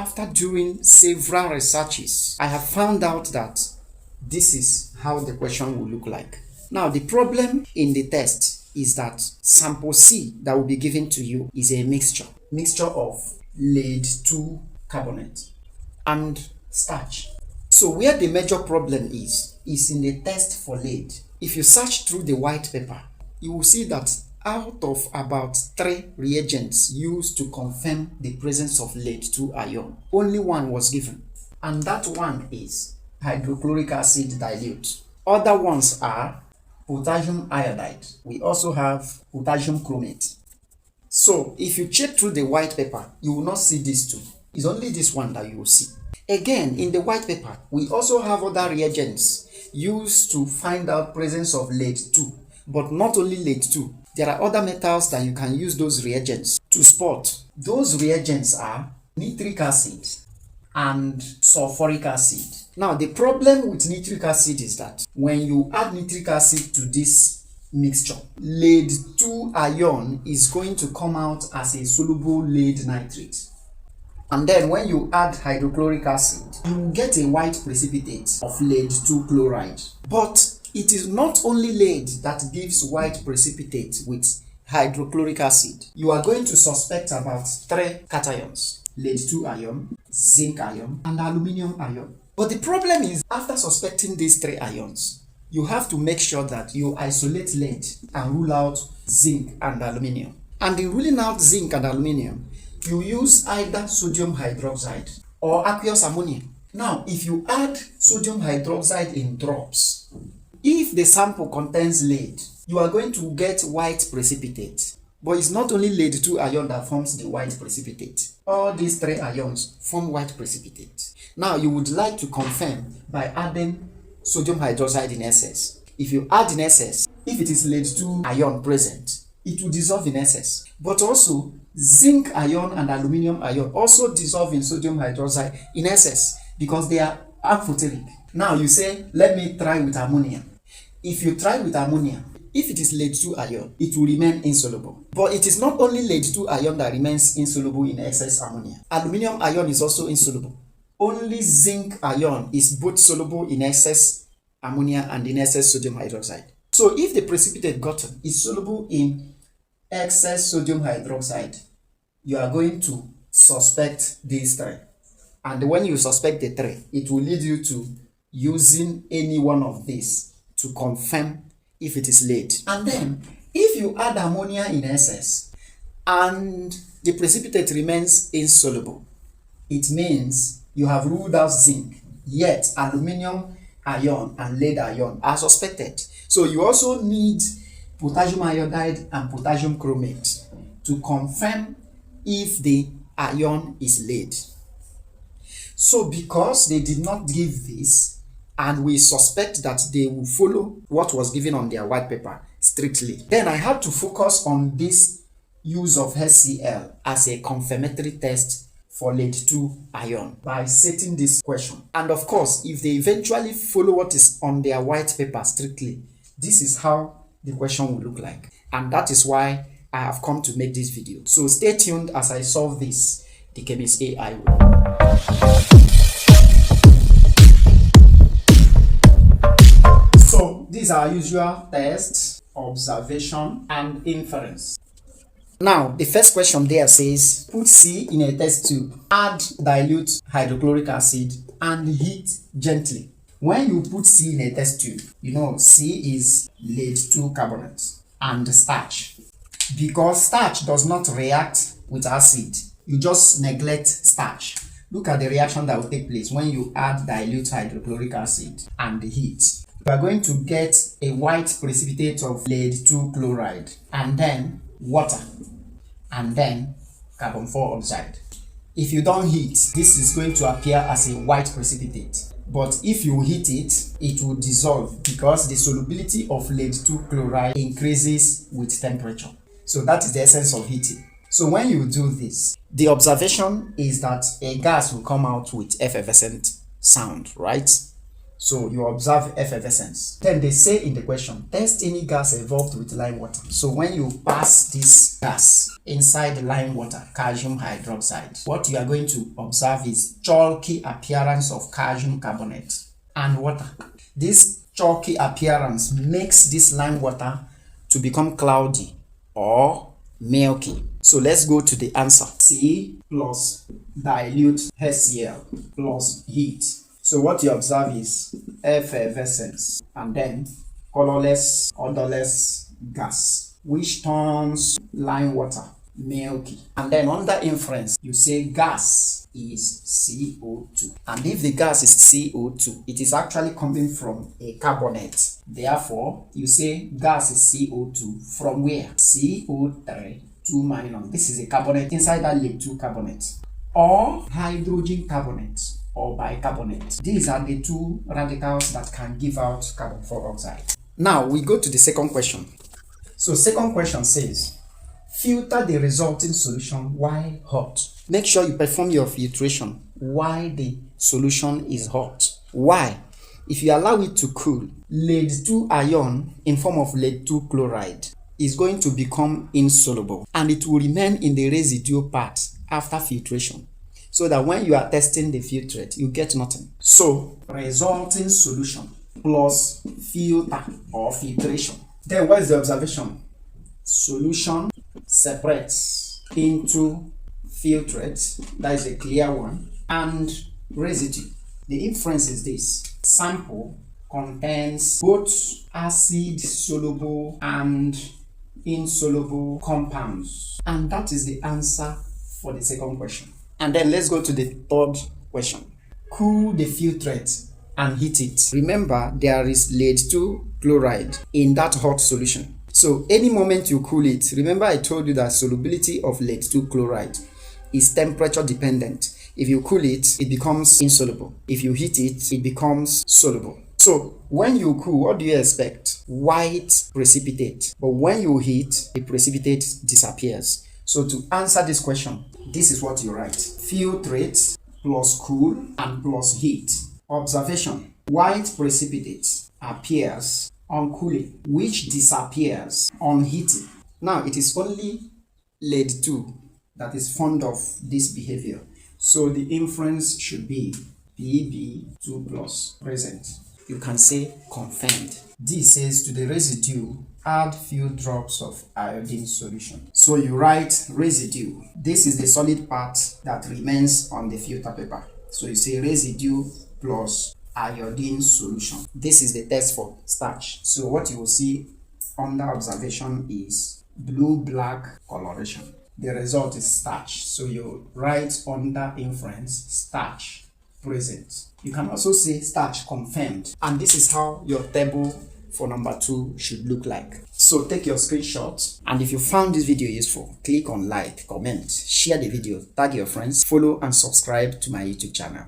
after doing several researches, I have found out that this is how the question will look like. Now, the problem in the test is that sample C that will be given to you is a mixture of lead 2 carbonate and starch. So where the major problem is in the test for lead. If you search through the white paper, you will see that out of about 3 reagents used to confirm the presence of lead 2 ion, only one was given, and that one is hydrochloric acid dilute. Other ones are potassium iodide. We also have potassium chromate. So if you check through the white paper, you will not see these two. It's only this one that you will see. Again, in the white paper, we also have other reagents used to find out presence of lead 2. But not only lead 2, there are other metals that you can use those reagents to spot. Those reagents are nitric acid and sulfuric acid. Now, the problem with nitric acid is that when you add nitric acid to this mixture, lead 2 ion is going to come out as a soluble lead nitrate. And then when you add hydrochloric acid, you will get a white precipitate of lead 2 chloride. But it is not only lead that gives white precipitate with hydrochloric acid. You are going to suspect about 3 cations: lead 2 ion, zinc ion, and aluminum ion. But the problem is, after suspecting these 3 ions, you have to make sure that you isolate lead and rule out zinc and aluminum. And in ruling out zinc and aluminum, you use either sodium hydroxide or aqueous ammonia. Now, if you add sodium hydroxide in drops, if the sample contains lead, you are going to get white precipitate. But it's not only lead 2 ion that forms the white precipitate. All these 3 ions form white precipitate. Now, you would like to confirm by adding sodium hydroxide in excess. If you add in excess, if it is lead 2 ion present, it will dissolve in excess. But also, zinc ion and aluminum ion also dissolve in sodium hydroxide in excess because they are amphoteric. Now you say, let me try with ammonia. If you try with ammonia, if it is lead 2 ion, it will remain insoluble. But it is not only lead 2 ion that remains insoluble in excess ammonia. Aluminum ion is also insoluble. Only zinc ion is both soluble in excess ammonia and in excess sodium hydroxide. So if the precipitate gotten is soluble in excess sodium hydroxide, you are going to suspect these 3. And when you suspect the 3, it will lead you to using any one of these to confirm if it is lead. And then, if you add ammonia in excess and the precipitate remains insoluble, it means you have ruled out zinc, yet aluminum ion and lead ion are suspected. So you also need potassium iodide and potassium chromate to confirm if the ion is lead. So because they did not give this, and we suspect that they will follow what was given on their white paper strictly, then I had to focus on this use of HCl as a confirmatory test for lead 2 ion by setting this question. And of course, if they eventually follow what is on their white paper strictly, this is how the question will look like. And that is why I have come to make this video. So stay tuned as I solve this, the Chemist AI way. So these are usual tests, observation, and inference. Now, the first question there says, put C in a test tube, add dilute hydrochloric acid, and heat gently. When you put C in a test tube, you know C is lead 2 carbonate and starch. Because starch does not react with acid, you just neglect starch. Look at the reaction that will take place when you add dilute hydrochloric acid and heat. You are going to get a white precipitate of lead 2 chloride, and then water, and then carbon 4 oxide. If you don't heat, this is going to appear as a white precipitate. But if you heat it, it will dissolve because the solubility of lead 2 chloride increases with temperature. So that is the essence of heating. So when you do this, the observation is that a gas will come out with effervescent sound, right? So you observe effervescence. Then they say in the question, test any gas evolved with lime water. So when you pass this gas inside the lime water, calcium hydroxide, what you are going to observe is chalky appearance of calcium carbonate and water. This chalky appearance makes this lime water to become cloudy or milky. So let's go to the answer. C plus dilute HCl plus heat. So what you observe is effervescence and then colorless, odorless gas, which turns lime water milky. And then under inference, you say gas is CO2. And if the gas is CO2, it is actually coming from a carbonate. Therefore, you say gas is CO2 from where? CO3, 2 minus. This is a carbonate inside that Lead-2 carbonate. Or hydrogen carbonate or bicarbonate. These are the two radicals that can give out carbon dioxide. Now we go to the second question. So second question says, filter the resulting solution while hot. Make sure you perform your filtration while the solution is hot. Why? If you allow it to cool, Lead-2 ion in form of Lead-2 chloride is going to become insoluble and it will remain in the residual part after filtration, so that when you are testing the filtrate, you get nothing. So resulting solution plus filter or filtration. Then what is the observation? Solution separates into filtrate, that is a clear one, and residue. The inference is this: sample contains both acid soluble and insoluble compounds, and that is the answer for the second question. And then let's go to the third question. Cool the filtrate and heat it. Remember, there is Lead-2 chloride in that hot solution. So any moment you cool it, remember I told you that solubility of Lead-2 chloride is temperature dependent. If you cool it, it becomes insoluble. If you heat it, it becomes soluble. So when you cool, what do you expect? White precipitate. But when you heat, the precipitate disappears. So to answer this question, this is what you write. Filtrate plus cool and plus heat. Observation: white precipitate appears on cooling, which disappears on heating. Now it is only Lead-2 that is fond of this behavior. So the inference should be Pb2 plus present. You can say confirmed. D says to the residue, add few drops of iodine solution. So you write residue. This is the solid part that remains on the filter paper. So you say residue plus iodine solution. This is the test for starch. So what you will see under observation is blue-black coloration. The result is starch. So you write under inference starch present. You can also say starch confirmed. And this is how your table for number 2 should look like. So take your screenshot, and if you found this video useful, click on like, comment, share the video, tag your friends, follow and subscribe to my YouTube channel.